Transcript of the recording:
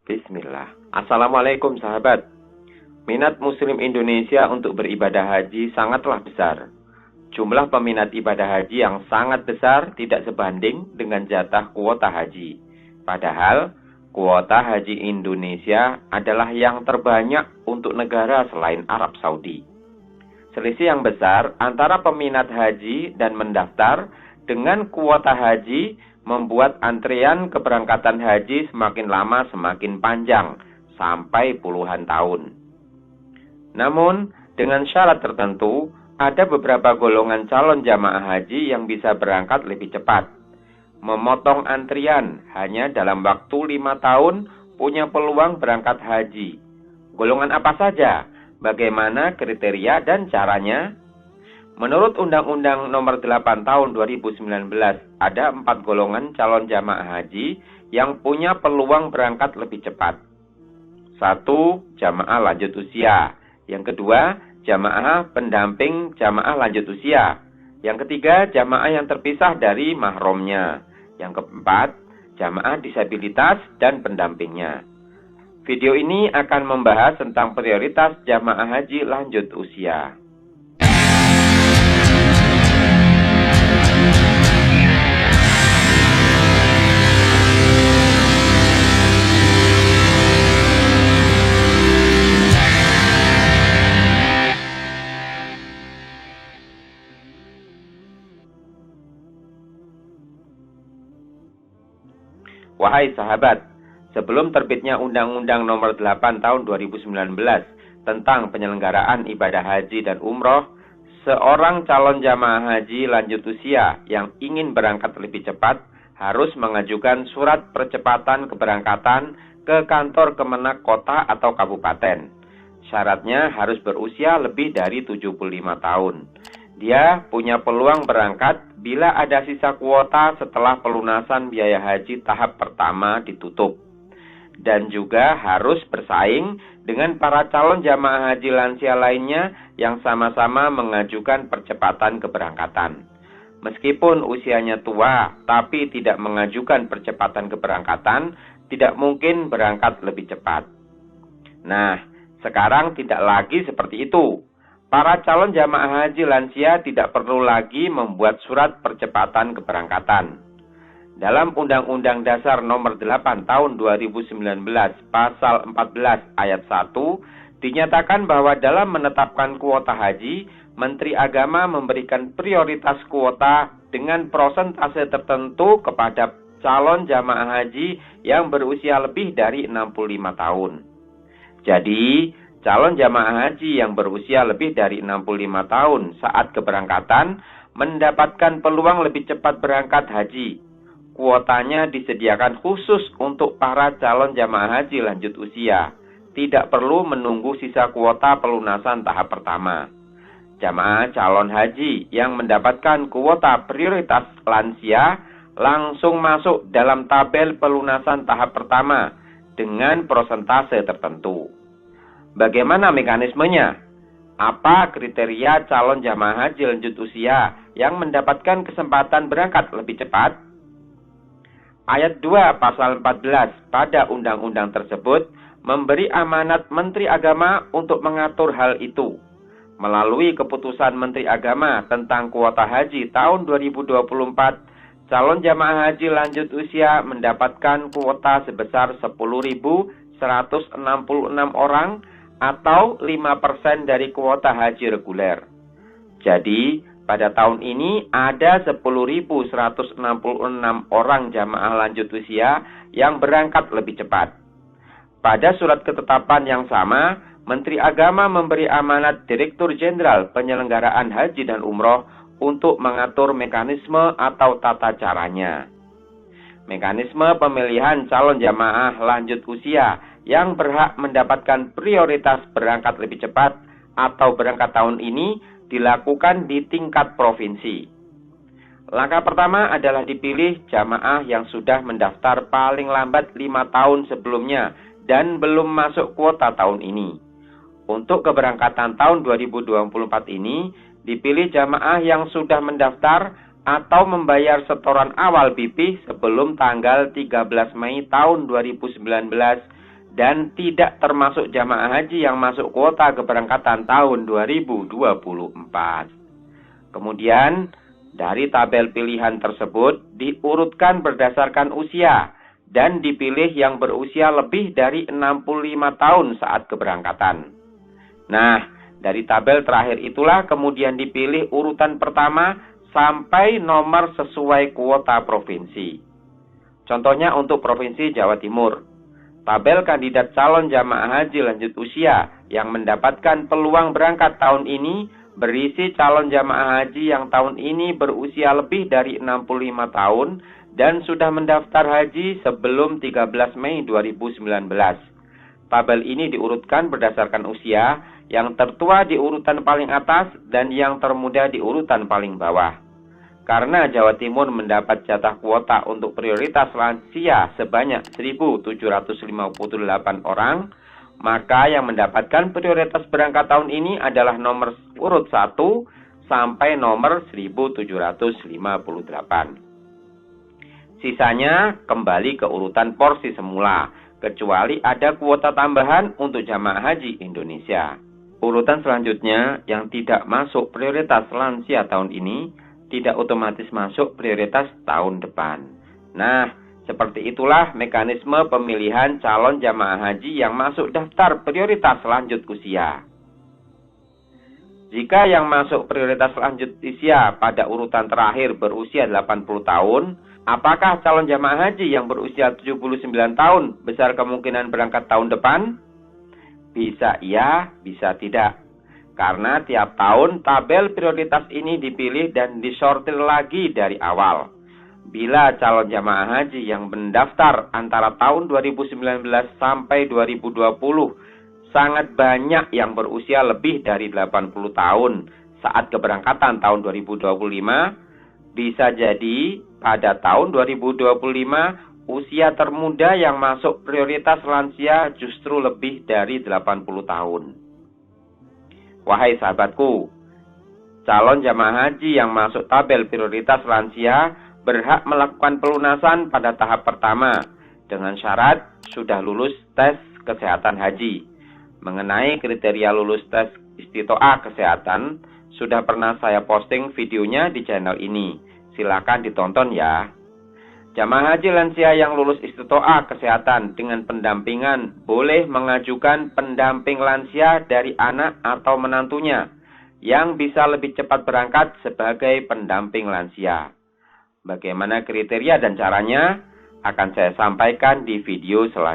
Bismillah. Assalamualaikum sahabat. Minat Muslim Indonesia untuk beribadah haji sangatlah besar. Jumlah peminat ibadah haji yang sangat besar tidak sebanding dengan jatah kuota haji. Padahal, kuota haji Indonesia adalah yang terbanyak untuk negara selain Arab Saudi. Selisih yang besar antara peminat haji dan mendaftar dengan kuota haji membuat antrian keberangkatan haji semakin lama semakin panjang, sampai puluhan tahun. Namun, dengan syarat tertentu, ada beberapa golongan calon jamaah haji yang bisa berangkat lebih cepat. Memotong antrian hanya dalam waktu 5 tahun punya peluang berangkat haji. Golongan apa saja? Bagaimana kriteria dan caranya? Menurut Undang-Undang Nomor 8 Tahun 2019, ada 4 golongan calon jamaah haji yang punya peluang berangkat lebih cepat. 1. Jamaah lanjut usia. Yang kedua, jamaah pendamping jamaah lanjut usia. Yang ketiga, jamaah yang terpisah dari mahramnya. Yang keempat, jamaah disabilitas dan pendampingnya. Video ini akan membahas tentang prioritas jamaah haji lanjut usia. Wahai sahabat, sebelum terbitnya Undang-Undang Nomor 8 Tahun 2019 tentang penyelenggaraan ibadah haji dan umroh, seorang calon jamaah haji lanjut usia yang ingin berangkat lebih cepat harus mengajukan surat percepatan keberangkatan ke kantor Kemenak kota atau kabupaten. Syaratnya harus berusia lebih dari 75 tahun. Dia punya peluang berangkat bila ada sisa kuota setelah pelunasan biaya haji tahap pertama ditutup. Dan juga harus bersaing dengan para calon jamaah haji lansia lainnya yang sama-sama mengajukan percepatan keberangkatan. Meskipun usianya tua, tapi tidak mengajukan percepatan keberangkatan, tidak mungkin berangkat lebih cepat. Nah, sekarang tidak lagi seperti itu. Para calon jamaah haji lansia tidak perlu lagi membuat surat percepatan keberangkatan. Dalam Undang-Undang Dasar Nomor 8 Tahun 2019 Pasal 14 Ayat 1 dinyatakan bahwa dalam menetapkan kuota haji, Menteri Agama memberikan prioritas kuota dengan prosentase tertentu kepada calon jamaah haji yang berusia lebih dari 65 tahun. Jadi, calon jamaah haji yang berusia lebih dari 65 tahun saat keberangkatan mendapatkan peluang lebih cepat berangkat haji. Kuotanya disediakan khusus untuk para calon jamaah haji lanjut usia. Tidak perlu menunggu sisa kuota pelunasan tahap pertama. Jamaah calon haji yang mendapatkan kuota prioritas lansia langsung masuk dalam tabel pelunasan tahap pertama dengan prosentase tertentu. Bagaimana mekanismenya? Apa kriteria calon jamaah haji lanjut usia yang mendapatkan kesempatan berangkat lebih cepat? Ayat 2 pasal 14 pada undang-undang tersebut memberi amanat Menteri Agama untuk mengatur hal itu. Melalui keputusan Menteri Agama tentang kuota haji tahun 2024, calon jamaah haji lanjut usia mendapatkan kuota sebesar 10.166 orang atau 5% dari kuota haji reguler. Jadi, pada tahun ini ada 10.166 orang jamaah lanjut usia yang berangkat lebih cepat. Pada surat ketetapan yang sama, Menteri Agama memberi amanat Direktur Jenderal Penyelenggaraan Haji dan Umroh untuk mengatur mekanisme atau tata caranya. Mekanisme pemilihan calon jamaah lanjut usia yang berhak mendapatkan prioritas berangkat lebih cepat atau berangkat tahun ini dilakukan di tingkat provinsi. Langkah pertama adalah dipilih jamaah yang sudah mendaftar paling lambat 5 tahun sebelumnya dan belum masuk kuota tahun ini. Untuk keberangkatan tahun 2024 ini, dipilih jamaah yang sudah mendaftar atau membayar setoran awal BP sebelum tanggal 13 Mei tahun 2019 dan tidak termasuk jamaah haji yang masuk kuota keberangkatan tahun 2024. Kemudian, dari tabel pilihan tersebut diurutkan berdasarkan usia dan dipilih yang berusia lebih dari 65 tahun saat keberangkatan. Nah, dari tabel terakhir itulah kemudian dipilih urutan pertama sampai nomor sesuai kuota provinsi. Contohnya untuk Provinsi Jawa Timur. Tabel kandidat calon jamaah haji lanjut usia yang mendapatkan peluang berangkat tahun ini berisi calon jamaah haji yang tahun ini berusia lebih dari 65 tahun dan sudah mendaftar haji sebelum 13 Mei 2019. Tabel ini diurutkan berdasarkan usia, yang tertua di urutan paling atas dan yang termuda di urutan paling bawah. Karena Jawa Timur mendapat jatah kuota untuk prioritas lansia sebanyak 1.758 orang, maka yang mendapatkan prioritas berangkat tahun ini adalah nomor urut 1 sampai nomor 1.758. Sisanya kembali ke urutan porsi semula, kecuali ada kuota tambahan untuk jamaah haji Indonesia. Urutan selanjutnya yang tidak masuk prioritas lansia tahun ini, tidak otomatis masuk prioritas tahun depan. Nah, seperti itulah mekanisme pemilihan calon jamaah haji yang masuk daftar prioritas lanjut usia. Jika yang masuk prioritas lanjut usia pada urutan terakhir berusia 80 tahun, apakah calon jamaah haji yang berusia 79 tahun besar kemungkinan berangkat tahun depan? Bisa iya, bisa tidak. Karena tiap tahun tabel prioritas ini dipilih dan disortir lagi dari awal. Bila calon jamaah haji yang mendaftar antara tahun 2019 sampai 2020 sangat banyak yang berusia lebih dari 80 tahun saat keberangkatan tahun 2025, bisa jadi pada tahun 2025 usia termuda yang masuk prioritas lansia justru lebih dari 80 tahun. Wahai sahabatku, calon jamaah haji yang masuk tabel prioritas lansia berhak melakukan pelunasan pada tahap pertama dengan syarat sudah lulus tes kesehatan haji. Mengenai kriteria lulus tes istitoah kesehatan, sudah pernah saya posting videonya di channel ini. Silakan ditonton ya. Jamaah haji lansia yang lulus istitoah kesehatan dengan pendampingan boleh mengajukan pendamping lansia dari anak atau menantunya yang bisa lebih cepat berangkat sebagai pendamping lansia. Bagaimana kriteria dan caranya akan saya sampaikan di video selanjutnya.